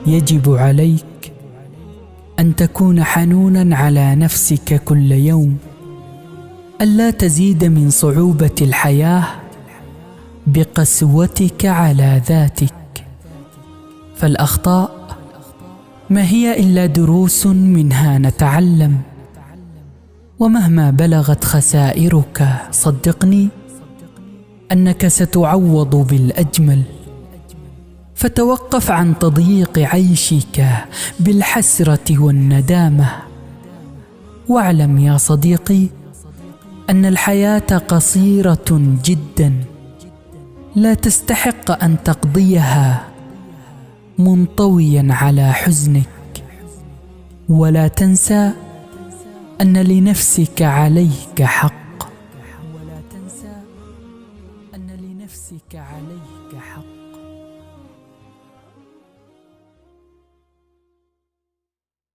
يجب عليك أن تكون حنوناً على نفسك كل يوم، ألا تزيد من صعوبة الحياة بقسوتك على ذاتك. فالأخطاء ما هي إلا دروس منها نتعلم، ومهما بلغت خسائرك صدقني أنك ستعوض بالأجمل. فتوقف عن تضييق عيشك بالحسرة والندامة، واعلم يا صديقي أن الحياة قصيرة جدا، لا تستحق أن تقضيها منطويا على حزنك. ولا تنسى أن لنفسك عليك حق.